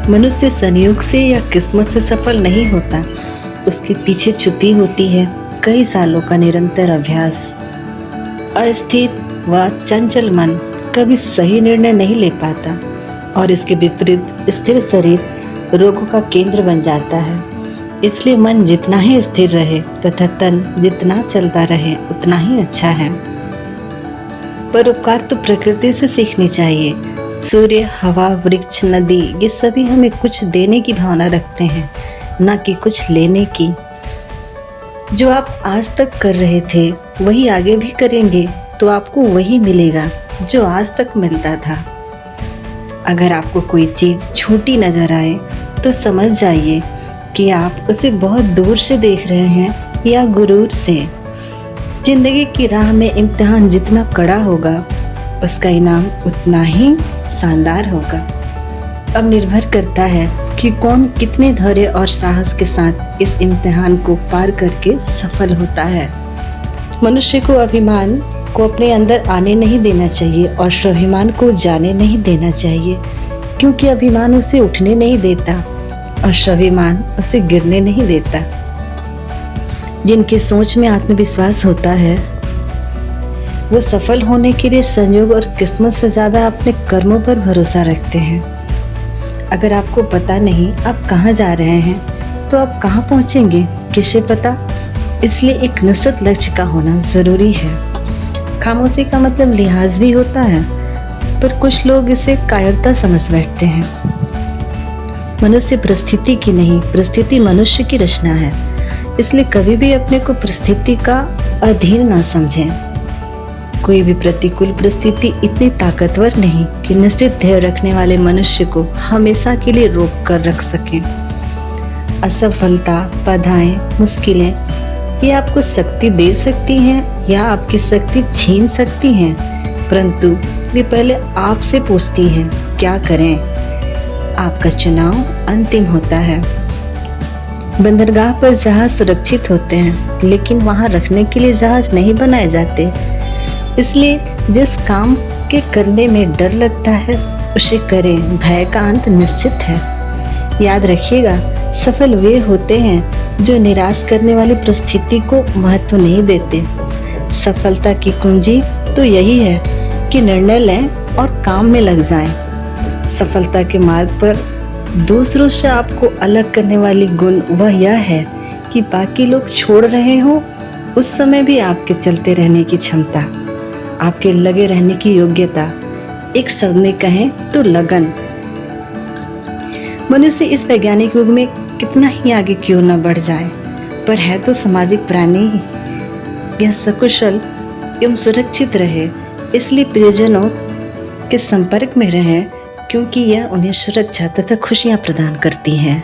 मनुष्य संयोग से या किस्मत से सफल नहीं होता, उसके पीछे छुपी होती है कई सालों का निरंतर अभ्यास। अस्थिर व चंचल मन कभी सही निर्णय नहीं ले पाता और इसके विपरीत स्थिर शरीर रोगों का केंद्र बन जाता है। इसलिए मन जितना ही स्थिर रहे तथा तन जितना चलता रहे उतना ही अच्छा है। परोपकार तो प्रकृति से सीखनी चाहिए। सूर्य, हवा, वृक्ष, नदी ये सभी हमें कुछ देने की भावना रखते हैं, न कि कुछ लेने की। जो आप आज तक कर रहे थे वही आगे भी करेंगे तो आपको वही मिलेगा जो आज तक मिलता था। अगर आपको कोई चीज छोटी नजर आए तो समझ जाइए कि आप उसे बहुत दूर से देख रहे हैं या गुरूर से। जिंदगी की राह में इम्तिहान जितना कड़ा होगा उसका इनाम उतना ही शानदार होगा। अब निर्भर करता है कि कौन कितने धैर्य और साहस के साथ इस इम्तिहान को पार करके सफल होता है। मनुष्य को अभिमान को अपने अंदर आने नहीं देना चाहिए और स्वाभिमान को जाने नहीं देना चाहिए, क्योंकि अभिमान उसे उठने नहीं देता और स्वाभिमान उसे गिरने नहीं देता। जिनकी सोच में आत्मविश्वास होता है वो सफल होने के लिए संयोग और किस्मत से ज्यादा अपने कर्मों पर भरोसा रखते हैं। अगर आपको पता नहीं आप कहाँ जा रहे हैं तो आप कहाँ पहुँचेंगे किसे पता। इसलिए एक निश्चित लक्ष्य का होना जरूरी है। खामोशी का मतलब लिहाज भी होता है, पर कुछ लोग इसे कायरता समझ बैठते हैं। मनुष्य परिस्थिति की नहीं, परिस्थिति मनुष्य की रचना है। इसलिए कभी भी अपने को परिस्थिति का अधीन ना समझें। कोई भी प्रतिकूल परिस्थिति इतनी ताकतवर नहीं कि निश्चित ध्येय रखने वाले मनुष्य को हमेशा के लिए रोक कर रख सके। असफलता, बाधाएं, मुश्किलें ये आपको शक्ति दे सकती हैं या आपकी शक्ति छीन सकती हैं, परंतु वे पहले आपसे पूछती हैं क्या करें। आपका चुनाव अंतिम होता है। बंदरगाह पर जहाज सुरक्षित होते हैं, लेकिन वहां रखने के लिए जहाज नहीं बनाए जाते। इसलिए जिस काम के करने में डर लगता है उसे करें, भय का अंत निश्चित है। याद रखिएगा, सफल वे होते हैं जो निराश करने वाली परिस्थिति को महत्व नहीं देते। सफलता की कुंजी तो यही है कि निर्णय लें और काम में लग जाएं। सफलता के मार्ग पर दूसरों से आपको अलग करने वाली गुण वह यह है कि बाकी लोग छोड़ रहे हो उस समय भी आपके चलते रहने की क्षमता, आपके लगे रहने की योग्यता, एक शब्द में कहें तो लगन। मनुष्य इस वैज्ञानिक युग में कितना ही आगे क्यों न बढ़ जाए, पर है तो सामाजिक प्राणी। यह सकुशल एवं सुरक्षित रहे, इसलिए प्रियजनों के संपर्क में रहें, क्योंकि यह उन्हें सुरक्षा तथा खुशियां प्रदान करती हैं।